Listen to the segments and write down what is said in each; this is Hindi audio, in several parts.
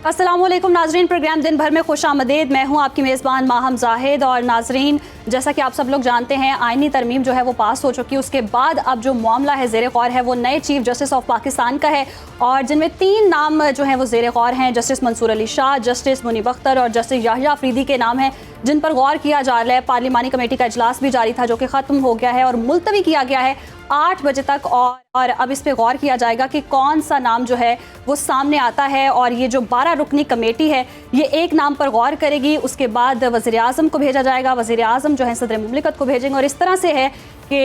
अस्सलामुअलैकुम नाजरीन, प्रोग्राम दिन भर में खुशामदीद। मैं हूं आपकी मेज़बान माहम जाहिद। और नाजरीन, जैसा कि आप सब लोग जानते हैं, आइनी तरमीम जो है वो पास हो चुकी है। उसके बाद अब जो मामला है ज़ेर गौर है वो नए चीफ जस्टिस ऑफ पाकिस्तान का है, और जिनमें 3 नाम जो हैं वो ज़ेर गौर हैं। जस्टिस मंसूर अली शाह, जस्टिस मुनीब अख्तर और जस्टिस याहिया अफरीदी के नाम हैं जिन पर गौर किया जा रहा है। पार्लिमानी कमेटी का इजलास भी जारी था जो कि ख़त्म हो गया है और मुलतवी किया गया है 8 बजे तक, और अब इस पे गौर किया जाएगा कि कौन सा नाम जो है वो सामने आता है। और ये जो 12 रुकनी कमेटी है ये एक नाम पर गौर करेगी, उसके बाद वज़ीर आज़म को भेजा जाएगा, वज़ीर आज़म जो है सदर मुमलिकत को भेजेंगे, और इस तरह से है कि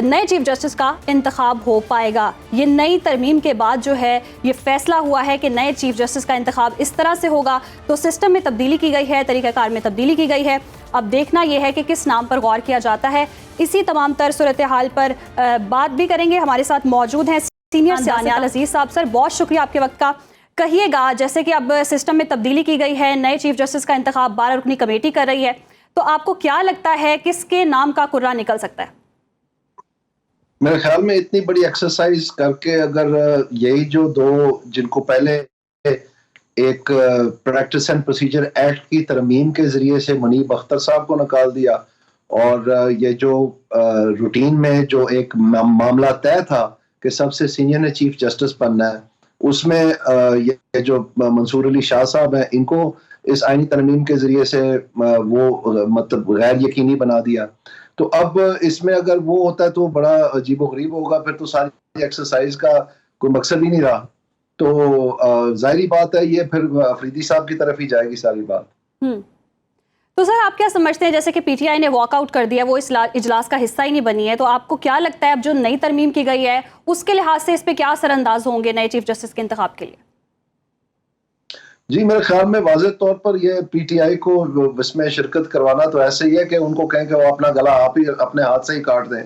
नए चीफ जस्टिस का इंतखाब हो पाएगा। ये नई तरमीम के बाद जो है ये फैसला हुआ है कि नए चीफ जस्टिस का इंतखाब इस तरह से होगा। तो सिस्टम में तब्दीली की गई है, तरीक़ाकार में तब्दीली की गई है। अब देखना यह है कि किस नाम पर गौर किया जाता है। इसी तमाम तर सूरत हाल पर बात भी करेंगे। हमारे साथ मौजूद हैं सीनियर दानियाल अजीज़ साहब। सर, बहुत शुक्रिया आपके वक्त का। कहिएगा, जैसे कि अब सिस्टम में तब्दीली की गई है, नए चीफ जस्टिस का इंतखाब 12 रुकनी कमेटी कर रही है, तो आपको क्या लगता है किसके नाम का कुर्रा निकल सकता है? मेरे ख्याल में इतनी बड़ी एक्सरसाइज करके अगर यही जो 2 जिनको पहले एक प्रैक्टिस एंड प्रोसीजर एक्ट की तरमीम के जरिए से मुनीब अख्तर साहब को निकाल दिया, और ये जो रूटीन में जो एक मामला तय था कि सबसे सीनियर ने चीफ जस्टिस बनना है, उसमें ये जो मंसूर अली शाह साहब हैं इनको इस आईनी तरमीम के जरिए से वो मतलब गैर यकीनी बना दिया। तो अब इसमें अगर वो होता है तो बड़ा अजीब व गरीब होगा, फिर तो सारी एक्सरसाइज का कोई मकसद ही नहीं रहा। तो जाहिर बात है ये फिर अफरीदी साहब की तरफ ही जाएगी सारी बात। तो सर, आप क्या समझते हैं, जैसे कि पीटीआई ने वॉकआउट कर दिया, वो इस इजलास का हिस्सा ही नहीं बनी है, तो आपको क्या लगता है अब जो नई तरमीम की गई है उसके लिहाज से इस पे क्या असरअंदाज होंगे नए चीफ जस्टिस के इंतखाब के लिए? जी, मेरे ख्याल में वाज़ेह तौर पर ये पीटीआई को इसमें शिरकत करवाना तो ऐसे ही है कि उनको कहें कि वो अपना गला आप ही अपने हाथ से ही काट दें,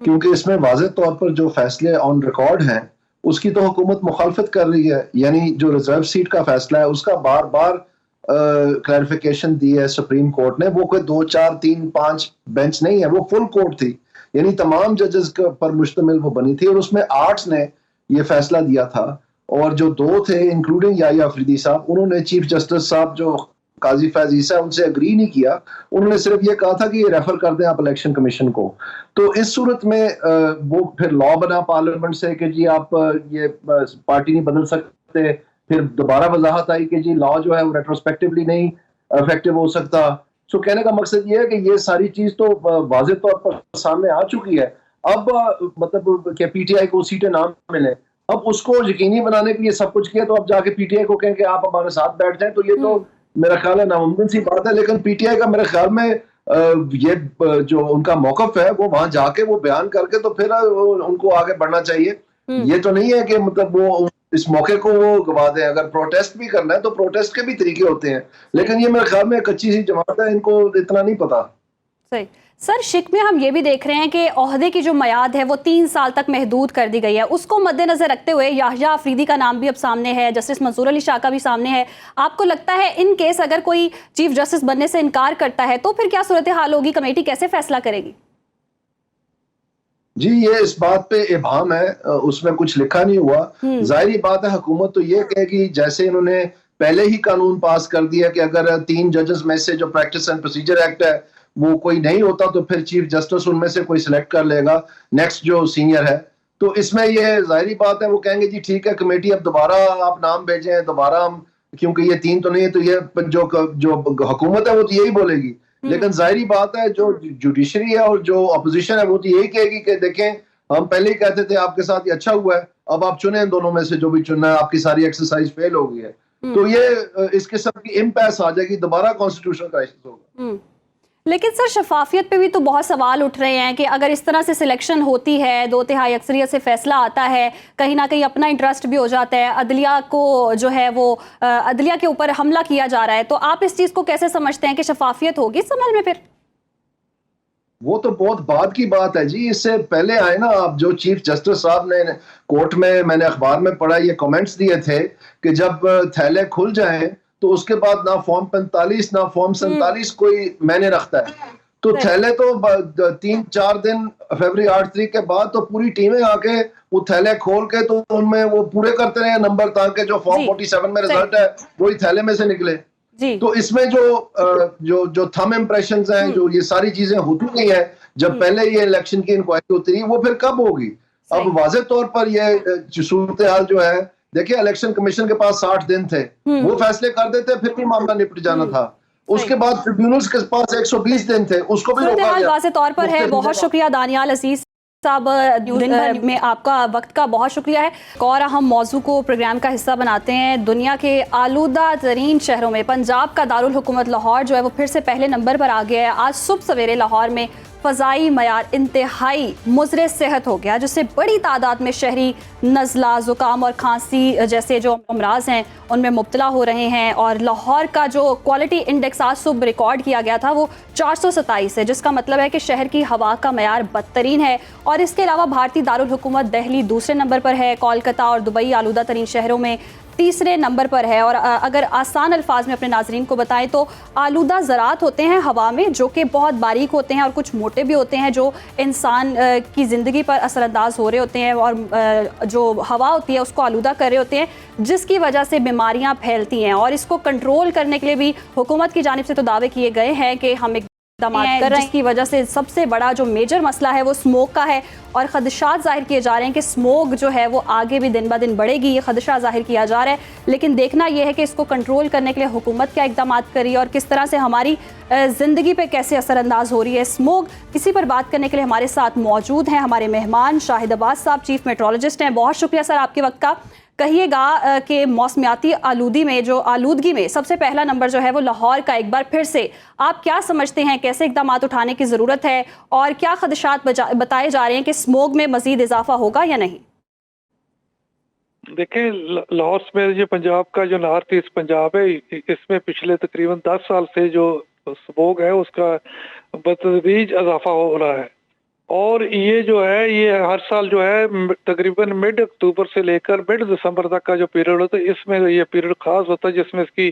क्योंकि इसमें वाज़ेह तौर पर जो फैसले ऑन रिकॉर्ड हैं उसकी तो हुकूमत मुखालफत कर रही है। यानी जो रिजर्व सीट का फैसला है उसका बार बार क्लैरिफिकेशन दी है सुप्रीम कोर्ट ने। वो कोई 2, 4, 3, 5 बेंच नहीं है, वो फुल कोर्ट थी, यानी तमाम जजेस पर मुश्तमिल वो बनी थी, और उसमें 8 ने ये फैसला दिया था, और जो 2 थे इंक्लूडिंग याहिया अफरीदी साहब, उन्होंने चीफ जस्टिस साहब जो काजी फैज ईसा उनसे अग्री नहीं किया। उन्होंने सिर्फ ये कहा था कि ये रेफर कर दें आप इलेक्शन कमीशन को। तो इस सूरत में वो फिर लॉ बना पार्लियामेंट से कि जी आप ये पार्टी नहीं बदल सकते। फिर दोबारा वजाहत आई कि जी लॉ जो है वो रेट्रोस्पेक्टिवली नहीं इफेक्टिव हो सकता। सो कहने का मकसद ये है कि ये सारी चीज तो वाज़ेह तौर पर सामने आ चुकी है। अब मतलब कि पीटीआई को सीटें ना मिले, अब उसको यकीनी बनाने के लिए सब कुछ किया, तो अब जाके पीटीआई को कहें कि आप हमारे साथ बैठ जाएं, तो ये तो मेरा ख्याल है नामुमकिन सी बात है। लेकिन पीटीआई का मेरे ख्याल में ये जो उनका मौकफ है वो वहां जाके वो बयान करके तो फिर उनको आगे बढ़ना चाहिए। ये तो नहीं है कि मतलब वो इस मौके को वो गवा दें। अगर प्रोटेस्ट भी करना है तो प्रोटेस्ट के भी तरीके होते हैं, लेकिन ये मेरे ख्याल में कच्ची सी जमात है, इनको इतना नहीं पता। सही। सर, शिक में हम ये भी देख रहे हैं कि ओहदे की जो मयाद है वो 3 साल तक महदूद कर दी गई है। उसको मद्देनजर रखते हुए याहिया अफरीदी का नाम भी अब सामने है, जस्टिस मंसूर अली शाह का भी सामने है। आपको लगता है इन केस अगर कोई चीफ जस्टिस बनने से इनकार करता है तो फिर क्या सूरत हाल होगी, कमेटी कैसे फैसला करेगी? जी, ये इस बात पे इबाम है, उसमें कुछ लिखा नहीं हुआ। जाहिर बात है हुकूमत तो ये कहेगी, जैसे इन्होंने पहले ही कानून पास कर दिया कि अगर 3 जजेस में से जो प्रैक्टिस एंड प्रोसीजर एक्ट है वो कोई नहीं होता तो फिर चीफ जस्टिस उनमें से कोई सिलेक्ट कर लेगा नेक्स्ट जो सीनियर है। तो इसमें ये जाहिर बात है वो कहेंगे जी ठीक है कमेटी अब दोबारा आप नाम भेजें, दोबारा हम, क्योंकि ये 3 तो नहीं है, तो ये जो हुकूमत है वो तो यही बोलेगी। लेकिन जाहिर बात है जो जुडिशरी है और जो अपोजिशन है वो तो यही कहेगी कि देखें हम पहले ही कहते थे आपके साथ ये अच्छा हुआ है, अब आप चुने इन दोनों में से जो भी चुनना है, आपकी सारी एक्सरसाइज फेल हो गई है। तो ये इस किस्म की इम्पैस आ जाएगी, दोबारा कॉन्स्टिट्यूशनल क्राइसिस होगा। लेकिन सर, शफाफियत पे भी तो बहुत सवाल उठ रहे हैं कि अगर इस तरह से सिलेक्शन होती है, 2/3 अक्सरियत से फैसला आता है, कहीं ना कहीं अपना इंटरेस्ट भी हो जाता है, अदलिया को जो है वो अदलिया के ऊपर हमला किया जा रहा है, तो आप इस चीज को कैसे समझते हैं कि शफाफियत होगी इस अमल में? फिर वो तो बहुत बाद की बात है जी। इससे पहले आए ना आप, जो चीफ जस्टिस साहब ने कोर्ट में, मैंने अखबार में पढ़ा, ये कमेंट्स दिए थे कि जब थैले खुल जाएं तो उसके बाद ना फॉर्म 45 ना फॉर्म 47 कोई मैंने रखता है। तो सही। थैले तो 3-4 दिन फरवरी 8 तारीख के बाद तो पूरी टीमें आके वो थैले खोल के तो उनमें वो पूरे करते रहे नंबर, ताकि जो फॉर्म जी 47 में सही। रिजल्ट है वही थैले में से निकले। जी। तो इसमें जो थंब इम्प्रेशंस हैं, हम्म। जो ये सारी चीजें होती नहीं है, जब पहले ये इलेक्शन की इंक्वायरी होती रही, वो फिर कब होगी? अब सही। वाज़ेह तौर पर ये सूरत हाल जो है, देखिए इलेक्शन कमीशन के पास 60 दिन थे, वो फैसले कर देते फिर भी मामला निपट जाना था। सही। उसके बाद ट्रिब्यूनल्स के पास 120 दिन थे, उसको भी सूरत रोका हाल गया वाज़ेह तौर पर है। मुख्तलिफ बहुत शुक्रिया दानियाल अजीज साहब, दिन भर में आपका वक्त का बहुत शुक्रिया है। और हम मौजू को प्रोग्राम का हिस्सा बनाते हैं। दुनिया के आलूदा तरीन शहरों में पंजाब का दारुल हुकूमत लाहौर जो है वो फिर से पहले नंबर पर आ गया है। आज सुबह सवेरे लाहौर में फ़ज़ाई मयार इंतहाई मुज़र सेहत हो गया, जिससे बड़ी तादाद में शहरी नज़ला, ज़ुकाम और खांसी जैसे जो अमराज हैं उनमें मुब्तला हो रहे हैं। और लाहौर का जो क्वालिटी इंडेक्स आज सुबह रिकॉर्ड किया गया था वो 427 है, जिसका मतलब है कि शहर की हवा का मयार बदतरीन है। और इसके अलावा भारतीय दारुल हुकूमत दिल्ली दूसरे नंबर पर है, कोलकाता और दुबई आलूदा तरीन शहरों में तीसरे नंबर पर है। और अगर आसान अल्फाज में अपने नाजरीन को बताएं तो आलूदा ज़रात होते हैं हवा में, जो कि बहुत बारीक होते हैं और कुछ मोटे भी होते हैं, जो इंसान की ज़िंदगी पर असरअंदाज हो रहे होते हैं और जो हवा होती है उसको आलूदा कर रहे होते हैं, जिसकी वजह से बीमारियां फैलती हैं। और इसको कंट्रोल करने के लिए भी हुकूमत की जानिब से तो दावे किए गए हैं कि हम इक़दाम कर रहे हैं, जिसकी वजह से सबसे बड़ा जो मेजर मसला है वो स्मोक का है। और ख़दशात ज़ाहिर किए जा रहे हैं कि स्मोक जो है वो आगे भी दिन ब दिन बढ़ेगी, ये ख़दशा ज़ाहिर किया जा रहा है। लेकिन देखना यह है कि इसको कंट्रोल करने के लिए हुकूमत क्या इक़दाम कर रही है और किस तरह से हमारी ज़िंदगी पे कैसे असरअंदाज हो रही है स्मोक। इसी पर बात करने के लिए हमारे साथ मौजूद हैं हमारे मेहमान शाहिद अब्बास साहब, चीफ मेट्रोलॉजिस्ट हैं। बहुत शुक्रिया सर आपके वक्त का। कहिएगा कि मौसमियाती आलूदगी में सबसे पहला नंबर जो है वो लाहौर का, एक बार फिर से आप क्या समझते हैं, कैसे इक़दाम उठाने की ज़रूरत है और क्या खदशात बताए जा रहे हैं कि स्मोक में मज़ीद इजाफा होगा या नहीं? देखें, लाहौर में जो पंजाब का जो नॉर्थ ईस्ट पंजाब है, इसमें पिछले तकरीबन 10 साल से जो स्मोक है उसका बतदरीज इजाफा हो रहा है। और ये जो है ये हर साल जो है तकरीबन मिड अक्टूबर से लेकर मिड दिसंबर तक का जो पीरियड होता है, इसमें ये पीरियड खास होता है जिसमें इसकी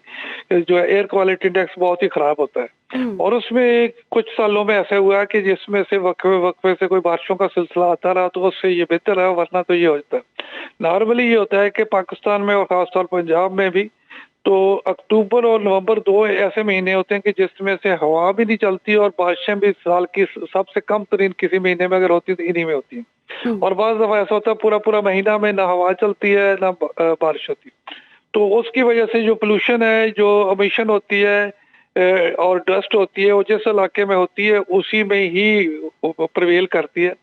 जो है एयर क्वालिटी इंडेक्स बहुत ही खराब होता है। और उसमें कुछ सालों में ऐसा हुआ है कि जिसमें से वक्फे से कोई बारिशों का सिलसिला आता रहा तो उससे ये बेहतर है, वरना तो ये होता है नॉर्मली ये होता है कि पाकिस्तान में और खासतौर पंजाब में भी तो अक्टूबर और नवंबर 2 ऐसे महीने होते हैं कि जिसमें से हवा भी नहीं चलती और बारिशें भी साल की सबसे कम तरीन किसी महीने में अगर होती तो इन्हीं में होती हैं। और बाज़ दफ़ा ऐसा होता है पूरा पूरा महीना में ना हवा चलती है ना बारिश होती। तो उसकी वजह से जो पोल्यूशन है, जो एमिशन होती है और डस्ट होती है, वो जिस इलाके में होती है उसी में ही प्रिवेल करती है।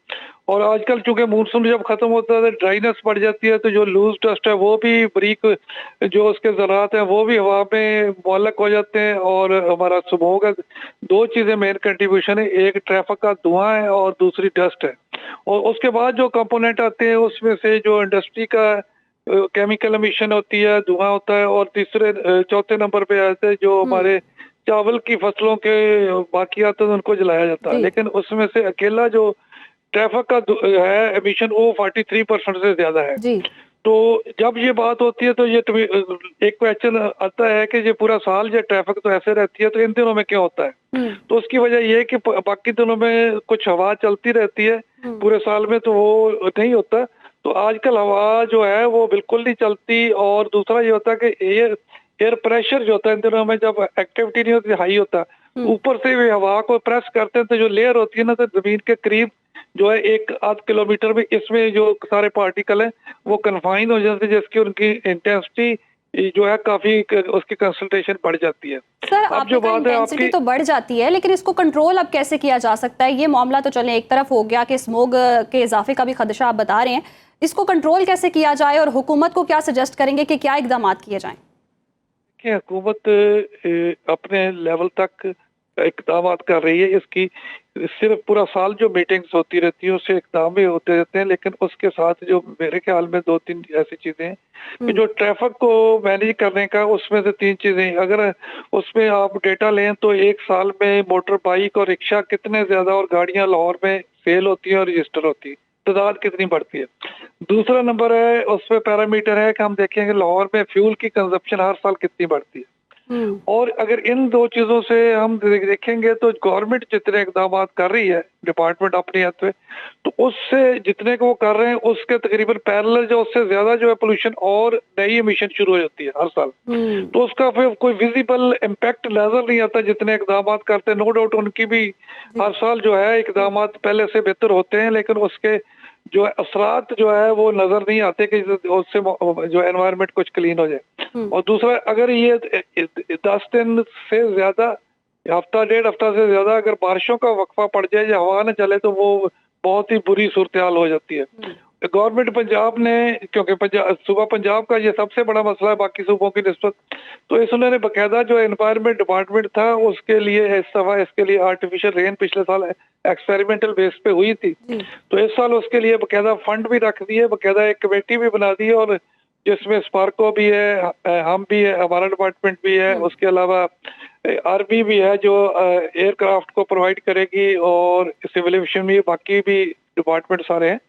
और आजकल चूंकि मानसून जब खत्म होता है ड्राइनेस बढ़ जाती है, तो जो लूज डस्ट है वो भी बारीक जो उसके ज़रात हैं वो भी हवा में मुअल्लक हो जाते हैं। और हमारा स्मोक है, दो चीज़ें मेन कंट्रीब्यूशन है, एक ट्रैफिक का धुआं है और दूसरी डस्ट है। और उसके बाद जो कंपोनेंट आते हैं उसमें से जो इंडस्ट्री का केमिकल एमिशन होती है, धुआं होता है। और चौथे नंबर पे आते हैं जो हमारे चावल की फसलों के बाकियात उनको जलाया जाता है, लेकिन उसमें से अकेला जो ट्रैफिक का है एमिशन वो 43% से ज्यादा है। तो जब ये बात होती है तो ये एक क्वेश्चन आता है कि ये पूरा साल जो ट्रैफिक तो ऐसे रहती है तो इन दिनों में क्यों होता है? तो उसकी वजह ये है कि बाकी दिनों में कुछ हवा चलती रहती है, पूरे साल में तो वो नहीं होता। तो आजकल हवा जो है वो बिल्कुल नहीं चलती। और दूसरा ये होता है कि एयर प्रेशर जो होता है इन दिनों में जब एक्टिविटी नहीं होती हाई होता, ऊपर से भी हवा को प्रेस करते हैं तो जो लेयर होती है ना, तो जमीन के करीब जो है 1-8 किलोमीटर में इसमें जो सारे पार्टिकल हैं वो कन्फाइन हो जाते हैं, जिसकी उनकी इंटेंसिटी जो है काफी उसकी कंसंट्रेशन बढ़ जाती है। सर अब जो बात है इंटेंसिटी तो बढ़ जाती है, लेकिन इसको कंट्रोल अब कैसे किया जा सकता है? ये मामला तो चले एक तरफ हो गया कि स्मोक के इजाफे का भी खदशा आप बता रहे हैं, इसको कंट्रोल कैसे किया जाए और हुकूमत को क्या सजेस्ट करेंगे कि क्या इकदाम किए जाएं? कि हुकूमत अपने लेवल तक इकदाम कर रही है। इसकी सिर्फ पूरा साल जो मीटिंग्स होती रहती है उससे इकदाम भी होते रहते हैं, लेकिन उसके साथ जो मेरे ख्याल में 2-3 ऐसी चीजें हैं कि जो ट्रैफिक को मैनेज करने का, उसमें से 3 चीजें अगर उसमें आप डेटा लें तो एक साल में मोटर बाइक और रिक्शा कितने ज्यादा और गाड़ियां लाहौर में सेल होती हैं और रजिस्टर होती है, तादाद कितनी बढ़ती है। दूसरा नंबर है उसमें पैरामीटर है कि हम देखेंगे लाहौर में फ्यूल की कंजप्शन हर साल कितनी बढ़ती है। और अगर इन दो चीजों से हम देखेंगे तो गवर्नमेंट जितने इकदाम कर रही है, डिपार्टमेंट अपनी हद पे, तो उससे जितने को वो कर रहे हैं उसके तकरीबन पैरेलल जो उससे ज्यादा जो है पोल्यूशन और नई एमिशन शुरू हो जाती है हर साल। तो उसका फिर कोई विजिबल इम्पैक्ट नजर नहीं आता जितने इकदाम करते हैं। नो डाउट उनकी भी हर साल जो है इकदाम पहले से बेहतर होते हैं, लेकिन उसके जो है असरात जो है वो नजर नहीं आते कि उससे जो एनवायरनमेंट कुछ क्लीन हो जाए। और दूसरा, अगर ये 10 दिन से ज्यादा, हफ्ता डेढ़ हफ्ता से ज्यादा अगर बारिशों का वक्फा पड़ जाए या हवा न चले तो वो बहुत ही बुरी सूरत हाल हो जाती है। गवर्नमेंट पंजाब ने, क्योंकि सूबा पंजाब का ये सबसे बड़ा मसला है बाकी सूबों की निस्बत, तो इस उन्होंने बकायदा जो एनवायरनमेंट डिपार्टमेंट था उसके लिए इस दफा इसके लिए आर्टिफिशियल रेन पिछले साल एक्सपेरिमेंटल बेस पे हुई थी, तो इस साल उसके लिए बकायदा फंड भी रख दिए, बकायदा एक कमेटी भी बना दी है, और जिसमें स्पार्को भी है, हम भी है, हमारा डिपार्टमेंट भी है, उसके अलावा आर्मी भी है जो एयरक्राफ्ट को प्रोवाइड करेगी, और सिविल एविएशन भी, बाकी भी डिपार्टमेंट सारे हैं।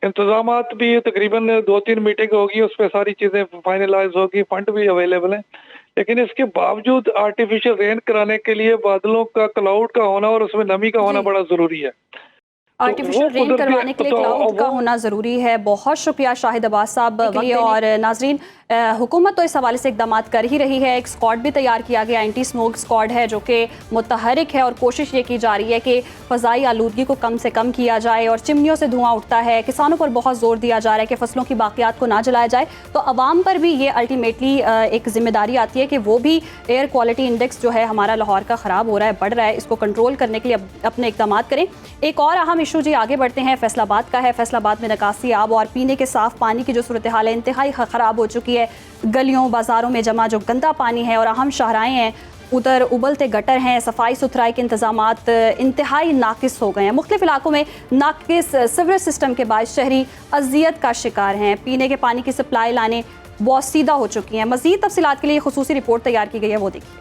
इंतजामात भी तकरीबन 2-3 मीटिंग होगी, उसमें सारी चीजें फाइनलाइज होगी, फंड भी अवेलेबल है। लेकिन इसके बावजूद आर्टिफिशियल रेन कराने के लिए बादलों का, क्लाउड का होना और उसमें नमी का होना बड़ा जरूरी है। आर्टिफिशियल रेन करवाने के लिए क्लाउड का होना ज़रूरी है। बहुत शुक्रिया शाहिद अब्बास साहब के लिए। और नाजरीन, हुकूमत तो इस हवाले से इकदाम कर ही रही है। एक स्क्वाड भी तैयार किया गया, एंटी स्मोक स्क्वाड है, जो कि मुतहरिक है, और कोशिश ये की जा रही है कि फ़ज़ाई आलूदगी को कम से कम किया जाए। और चिमनियों से धुआं उठता है, किसानों पर बहुत ज़ोर दिया जा रहा है कि फ़सलों की बाक़ियात को ना जलाया जाए। तो अवाम पर भी ये अल्टीमेटली एक ज़िम्मेदारी आती है कि वो भी एयर क्वालिटी इंडेक्स जो है हमारा लाहौर का ख़राब हो रहा है, बढ़ रहा है, इसको कंट्रोल करने के लिए अपने इकदाम करें। एक और अहम इशू जी आगे बढ़ते हैं, फैसलाबाद का है। फैसलाबाद में निकासी आब और पीने के साफ़ पानी की जो सूरत हाल है इंतहाई ख़राब हो चुकी है। गलियों बाज़ारों में जमा जो गंदा पानी है और अहम शाहराएँ हैं उधर उबलते गटर हैं, सफाई सुथराई के इंतजामात इंतहाई नाकिस हो गए हैं। मुख्तलिफ इलाकों में नाकिस सीवरेज सिस्टम के बाद शहरी अजियत का शिकार हैं। पीने के पानी की सप्लाई लाने बहुत सीधा हो चुकी हैं। मज़ीद तफसीलात के लिए खुसूसी रिपोर्ट तैयार की गई है, वो देखिए।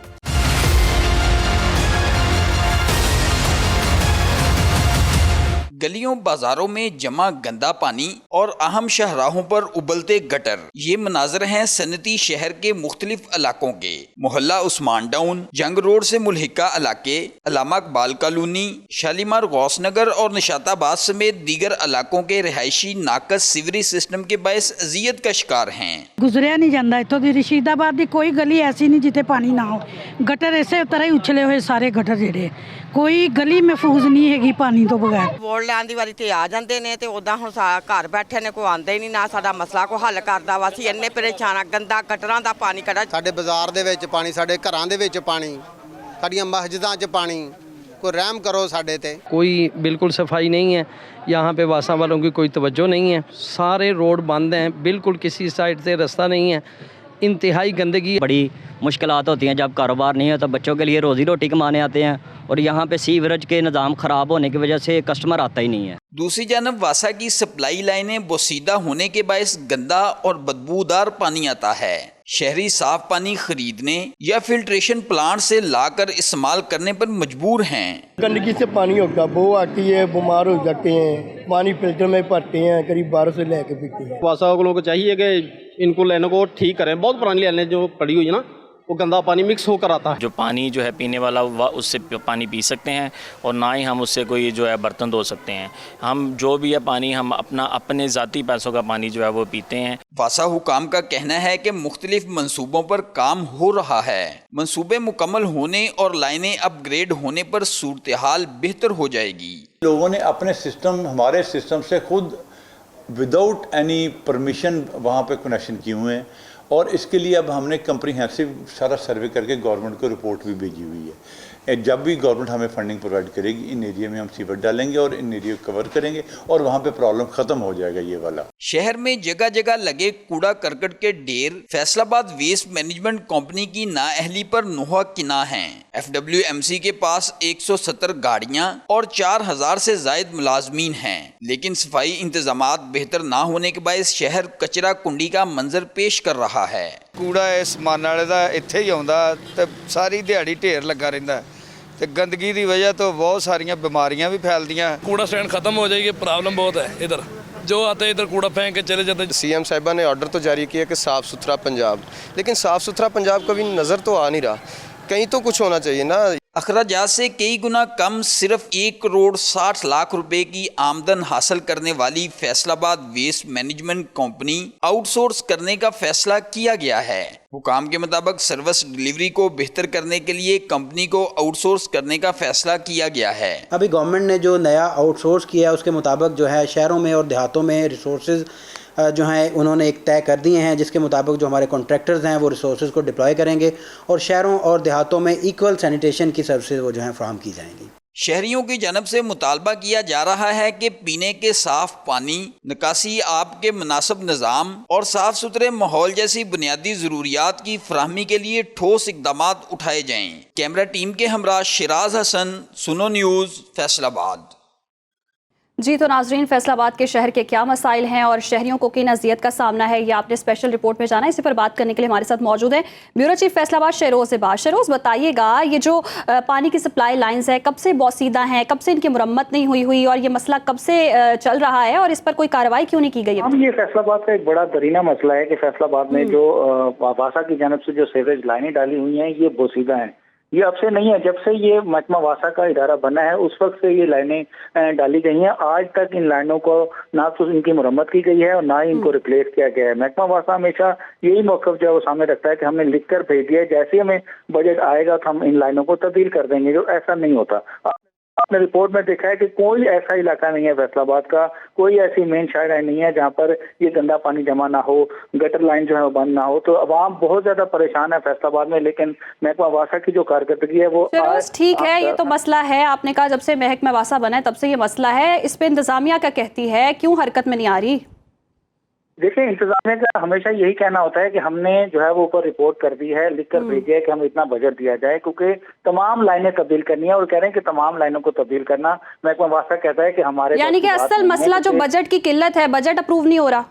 गलियों बाजारों में जमा गंदा पानी और अहम शाहराहों पर उबलते गटर, ये मनाजर हैं सनती शहर के मुख्तलिफ इलाकों के। मोहल्ला उस्मान टाउन, जंग रोड से मुल्हिका इलाके, अल्लामा इकबाल कॉलोनी, शालीमार गौसनगर और निशाताबाद समेत दीगर इलाकों के रिहायशी नाकस सीवरेज सिस्टम के बायस अजियत का शिकार हैं। गुजरिया नहीं जाता इतों की रशीदाबाद की कोई गली ऐसी नहीं जिथे पानी ना हो। गटर इसे तरह ही उछले हुए सारे गटर जेडे, कोई गली महफूज नहीं हैगी पानी तो बगैर। वोट लैन की वारी ते आ जाते हैं तो उदा हुण घर बैठे ने कोई आंदा ही नहीं, ना साडा मसला कोई हल करदा वा। असीं इन्ने परेशान आ, गंदा गटरां दा पानी कड़ा साडे बाजार दे विच पानी, साडे घरां दे विच पानी, साडीआं मस्जिदां 'च पानी, कोई रहम करो साडे ते। कोई बिल्कुल सफाई नहीं है यहाँ पे, वासा वालों की कोई तवज्जो नहीं है, सारे रोड बंद हैं, बिल्कुल किसी साइड से रास्ता नहीं है, इंतहाई गंदगी। बड़ी मुश्किलात होती हैं जब कारोबार नहीं है तो बच्चों के लिए रोज़ी रोटी कमाने आते हैं, और यहाँ पे सीवरेज के निज़ाम ख़राब होने की वजह से कस्टमर आता ही नहीं है। दूसरी जानब वासा की सप्लाई लाइनें बोसीदा होने के बायस गंदा और बदबूदार पानी आता है। शहरी साफ पानी खरीदने या फिल्ट्रेशन प्लांट से लाकर इस्तेमाल करने पर मजबूर हैं। गंदगी से पानी होगा, बो आती है, बीमार हो जाते हैं, पानी फिल्टर में भरते हैं, करीब 12 से लेके पीते हैं। वासा वालों को चाहिए कि इनको लाइनों को ठीक करें। बहुत पुरानी लाइनें जो पड़ी हुई है ना, वो गंदा पानी मिक्स होकर आता है। जो पानी जो है पीने वाला उससे पानी पी सकते हैं, और ना ही हम उससे कोई जो है बर्तन धो सकते हैं। हम जो भी है पानी हम अपने ज़ाती पैसों का पानी जो है वो पीते हैं। वासा हुकाम का कहना है कि मुख्तलिफ मंसूबों पर काम हो रहा है। मंसूबे मुकम्मल होने और लाइनें अपग्रेड होने पर सूरत हाल बेहतर हो जाएगी। लोगों ने अपने सिस्टम, हमारे सिस्टम से खुद विदाउट एनी परमिशन वहाँ पे कनेक्शन किए हुए हैं, और इसके लिए अब हमने कंप्रीहेंसिव सारा सर्वे करके गवर्नमेंट को रिपोर्ट भी भेजी हुई है। जब भी गवर्नमेंट हमें फंडिंग प्रोवाइड करेगी, इन एरिया में हम सीवर डालेंगे और इन एरिया को कवर करेंगे, और वहाँ पे प्रॉब्लम ख़त्म हो जाएगा ये वाला। शहर में जगह जगह लगे कूड़ा करकट के ढेर फैसलाबाद वेस्ट मैनेजमेंट कंपनी की नाअहली पर नुहा किना हैं। FWMC के पास 170 गाड़ियाँ और 4000 से जायद मुलाजमीन हैं, लेकिन सफाई इंतजामात बेहतर ना होने के बायस शहर कचरा कुंडी का मंजर पेश कर रहा है। कूड़ा इस मान वाले दा इत्थे ही आउंदा ते सारी दिहाड़ी ढेर लगा रहिंदा ते गंदगी की वजह तो बहुत सारिया बीमारियां भी फैलदियां। कूड़ा स्टैंड खत्म हो जाएगी, प्रॉब्लम बहुत है इधर जो आते हैं इधर कूड़ा फेंक के चले जाते हैं। सीएम साहिबा ने ऑर्डर तो जारी किया कि साफ़ सुथरा पंजाब, लेकिन साफ़ सुथरा पंजाब कभी नज़र तो आ नहीं रहा। कहीं तो कुछ होना चाहिए ना। अखराजात से कई गुना कम सिर्फ 1 करोड़ 60 लाख रुपए की आमदन हासिल करने वाली Faisalabad waste management company outsource करने का फैसला किया गया है। हुकाम के मुताबिक सर्विस डिलीवरी को बेहतर करने के लिए कंपनी को आउटसोर्स करने का फैसला किया गया है। अभी गवर्नमेंट ने जो नया आउटसोर्स किया है उसके मुताबिक जो है शहरों में और देहातों में रिसोर्सेज जो हैं उन्होंने एक तय कर दिए हैं, जिसके मुताबिक जो हमारे कॉन्ट्रैक्टर्स हैं वो रिसोर्सेज को डिप्लॉय करेंगे और शहरों और देहातों में इक्वल सैनिटेशन की सर्विसेज वो जो हैं फ्राहम की जाएंगी। शहरियों की जानब से मुतालबा किया जा रहा है कि पीने के साफ पानी, निकासी आब के मुनासिब निज़ाम और साफ सुथरे माहौल जैसी बुनियादी ज़रूरियात की फराहमी के लिए ठोस इकदाम उठाए जाएं। कैमरा टीम के हमरा शिराज हसन, सुनो न्यूज़, फैसलाबाद। जी तो नाजरीन, फैसलाबाद के शहर के क्या मसाइल हैं और शहरियों को किन अजियत का सामना है, ये आपने स्पेशल रिपोर्ट में जाना। इसी पर बात करने के लिए हमारे साथ मौजूद है ब्यूरो चीफ फैसलाबाद शहरोज़ इबाद। शहरोज़, बताइएगा ये जो पानी की सप्लाई लाइन्स है कब से बोसीदा हैं, कब से इनकी मुरम्मत नहीं हुई और ये मसला कब से चल रहा है और इस पर कोई कार्रवाई क्यों नहीं की गई है? ये फैसलाबाद का एक बड़ा दरीना मसला है कि फैसलाबाद में जो वासा की जानब से जो सीवरेज लाइनें डाली हुई हैं ये बोसीदा हैं। ये अब से नहीं है, जब से ये महकमा वासा का इदारा बना है उस वक्त से ये लाइनें डाली गई हैं। आज तक इन लाइनों को ना तो इनकी मुरम्मत की गई है और ना ही इनको रिप्लेस किया गया है। महकमा वासा हमेशा यही मौक़िफ़ जो है वो सामने रखता है कि हमने लिख कर भेज दिया है, जैसे ही हमें बजट आएगा तो हम इन लाइनों को तब्दील कर देंगे, जो ऐसा नहीं होता। आपने रिपोर्ट में देखा है कि कोई ऐसा इलाका नहीं है फैसलाबाद का, कोई ऐसी मेन शाहराह नहीं है जहाँ पर ये गंदा पानी जमा ना हो, गटर लाइन जो है वो बंद ना हो। तो अवाम बहुत ज्यादा परेशान है फैसलाबाद में, लेकिन महकमा वासा की जो कारकर्दगी है वो ठीक है। ये तो मसला है, आपने कहा जब से महकमा वासा बना है तब से ये मसला है। इस पे इंतजामिया क्या कहती है, क्यों हरकत में नहीं आ रही? देखिए, इंतजामिया का हमेशा यही कहना होता है कि हमने जो है वो ऊपर रिपोर्ट कर दी है, लिख कर भेजी है कि हमें इतना बजट दिया जाए, क्योंकि तमाम लाइनें तब्दील करनी है और कह रहे हैं कि तमाम लाइनों को तब्दील करना। महकमा वासा कहता है कि हमारे यानी कि असल मसला जो बजट की किल्लत है, बजट अप्रूव नहीं हो रहा।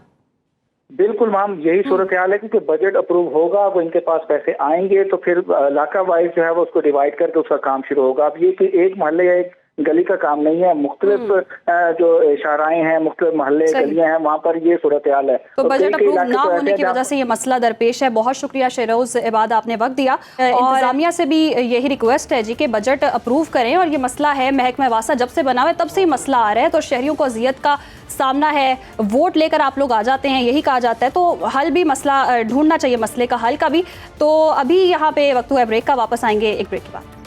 बिल्कुल मैम, यही सूरत हाल है, क्योंकि बजट अप्रूव होगा, वो इनके पास पैसे आएंगे तो फिर इलाका वाइज जो है वो उसको डिवाइड करके उसका काम शुरू होगा। अब ये कि एक मोहल्ले या एक गली का काम नहीं है, मुख्तलिफ जो शाहराएं हैं, मुख्तलिफ मोहल्ले गलियां हैं, वहाँ पर ये सूरत हाल है। तो बजट अप्रूव ना होने की वजह से ये मसला दरपेश है। बहुत शुक्रिया शहरोज़ इबाद, आपने वक्त दिया। इंतजामिया से भी यही रिक्वेस्ट है जी कि बजट अप्रूव करें और ये मसला है महकमा वासा जब से बना हुआ है तब से ही मसला आ रहा है, तो शहरियों को अजियत का सामना है। वोट लेकर आप लोग आ जाते हैं, यही कहा जाता है, तो हल भी मसला ढूंढना चाहिए, मसले का हल का भी। तो अभी यहाँ पे वक्त हुआ ब्रेक का, वापस आएंगे एक ब्रेक के बाद।